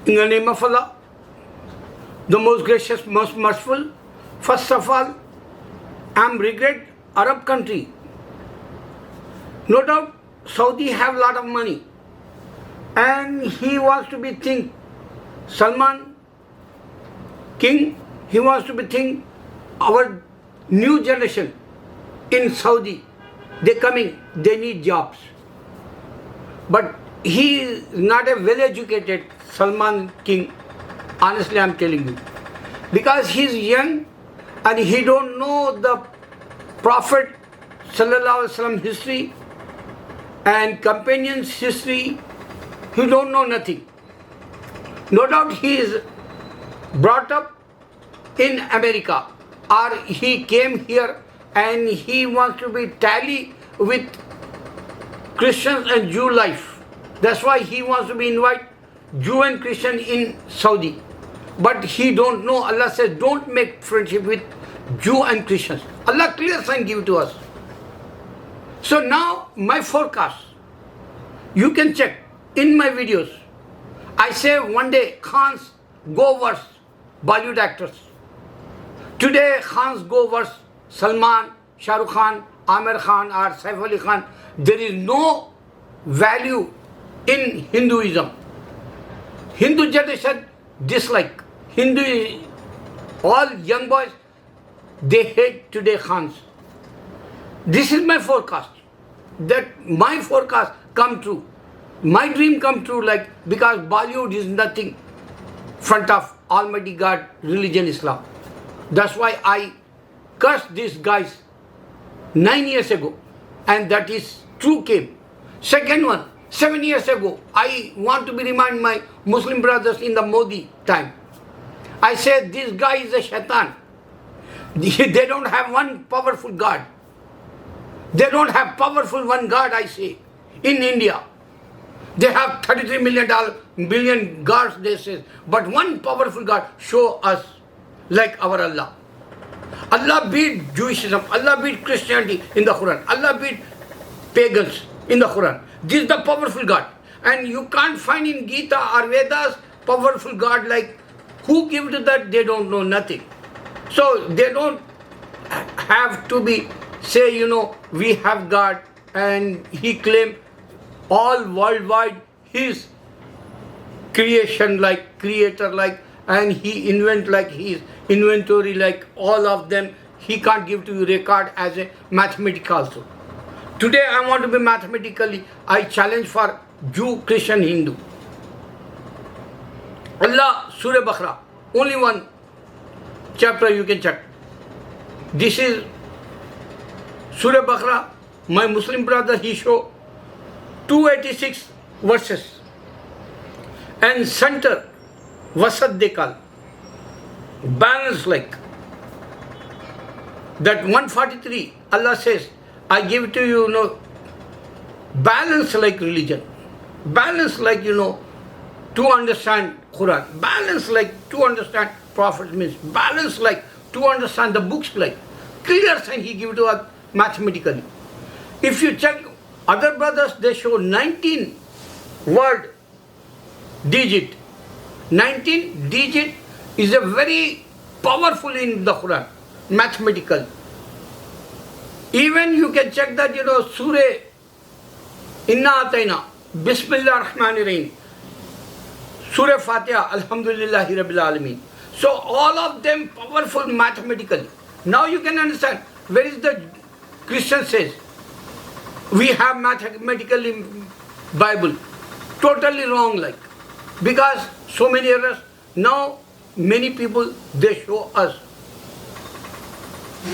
In the name of Allah, the most gracious, most merciful, first of all, I am regret Arab country. No doubt Saudi have lot of money and he wants to be think Salman king, he wants to be think our new generation in Saudi, they coming, they need jobs. But he is not a well-educated Salman king, honestly I'm telling you. Because he is young and he don't know the Prophet Sallallahu Alaihi Wasallam history and companions history, he don't know nothing. No doubt he is brought up in America or he came here and he wants to be tally with Christians and Jew life. That's why he wants to be invite Jew and Christian in Saudi. But he don't know. Allah says don't make friendship with Jew and Christians. Allah clear sign give to us. So now my forecast, you can check in my videos. I say one day Khans go worse Bollywood actors. Today Khans go worse Salman, Shah Rukh Khan, Amir Khan or Saif Ali Khan. There is no value in Hinduism. Hindu generation dislike. All young boys, they hate today Khans. This is my forecast. That my forecast come true. My dream come true, like because Bollywood is nothing front of Almighty God, religion Islam. That's why I cursed these guys 9 years ago, and that is true came. Second one, 7 years ago, I want to be remind my Muslim brothers in the Modi time. I said this guy is a shaitan. They don't have one powerful God. They don't have powerful one God, I say, in India. They have 33 billion gods, they say, but one powerful God show us like our Allah. Allah beat Jewishism, Allah beat Christianity in the Quran, Allah beat pagans in the Quran. This is the powerful God. And you can't find in Gita or Vedas powerful God like who give to that, they don't know nothing. So they don't have to be say, we have God and he claim all worldwide his creation like, creator like, and he invent like his inventory like all of them. He can't give to you record as a mathematical also. Today I want to be mathematically, I challenge for Jew, Christian, Hindu. Allah, Surah Baqarah, only one chapter you can check. This is Surah Baqarah. My Muslim brother, he show 286 verses. And center, Vasat they call. Balance like. That 143, Allah says, I give to you, balance like religion. Balance like, to understand Quran. Balance like to understand Prophet means. Balance like to understand the books like. Clear sign he give to us mathematically. If you check other brothers, they show 19 word digit. 19 digit is a very powerful in the Quran, mathematical. Even you can check that, Surah Inna Atayna, Bismillah Rahman Rahim, Surah Fatiha, Alhamdulillahi Rabbil Alameen. So all of them powerful mathematically. Now you can understand where is the Christian says we have mathematically Bible. Totally wrong like. Because so many errors. Now many people they show us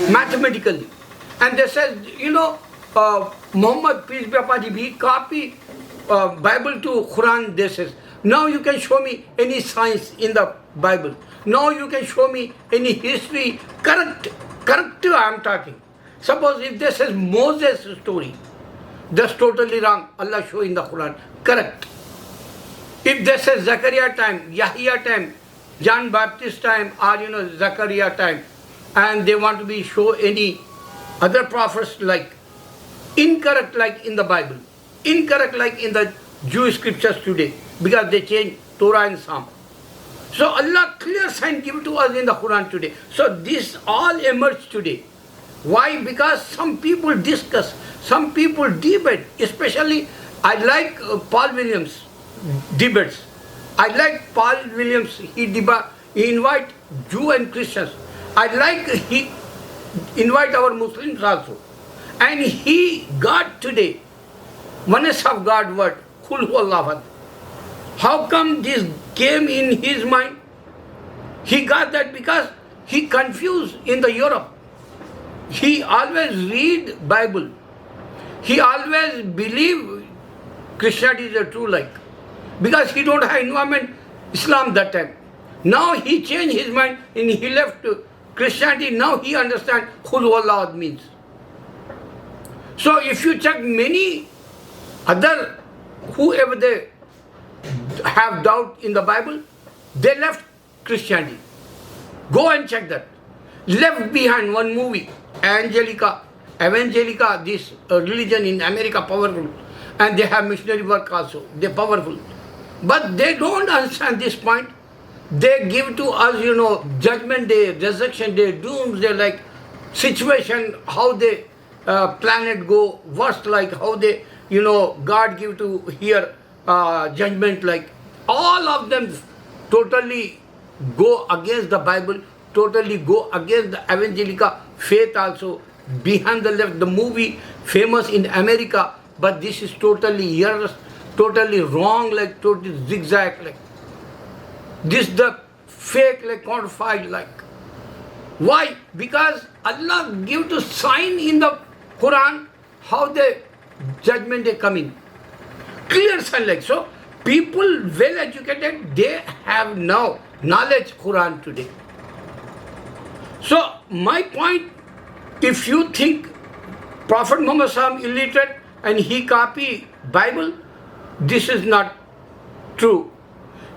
mathematically. And they said, Muhammad, peace be upon him, he copy Bible to Quran, they says. Now you can show me any science in the Bible. Now you can show me any history. Correct I am talking. Suppose if this is Moses' story, that's totally wrong. Allah show in the Quran. Correct. If this is Zachariah time, Yahya time, John Baptist time, or Zachariah time, and they want to be show any other prophets like incorrect like in the Bible, incorrect like in the Jewish scriptures today, because they change Torah and Psalm. So Allah clear sign give to us in the Quran today. So this all emerged today. Why? Because some people discuss, some people debate, especially I like Paul Williams debates. I like Paul Williams, he invite Jew and Christians. I like he invite our Muslims also. And he got today oneness of God word, Kul Hu Allah Ahad. How come this came in his mind? He got that because he confused in the Europe. He always read Bible. He always believe Christianity is a true light. Because he don't have environment Islam that time. Now he changed his mind and he left Christianity. Now he understands Khul Wallah means. So if you check many other, whoever they have doubt in the Bible, they left Christianity. Go and check that. Left behind one movie, Evangelica, this religion in America powerful. And they have missionary work also. They're powerful. But they don't understand this point. They give to us, judgment day, resurrection day, doomsday, like situation, how the planet go, worst like how they, God give to here judgment, like all of them totally go against the Bible, totally go against the Evangelica faith also. Behind the left, the movie famous in America, but this is totally errors, totally wrong, like totally zigzag, like this the fake, like quantified, like. Why? Because Allah give to sign in the Quran how the judgment day coming. Clear sign like so. People well educated, they have now knowledge Quran today. So my point, if you think Prophet Muhammad Sallam illiterate and he copy Bible, this is not true.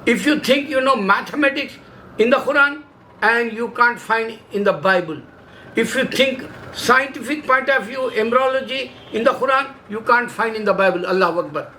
If you think mathematics in the Quran and you can't find in the Bible. If you think scientific point of view, embryology in the Quran, you can't find in the Bible. Allahu Akbar.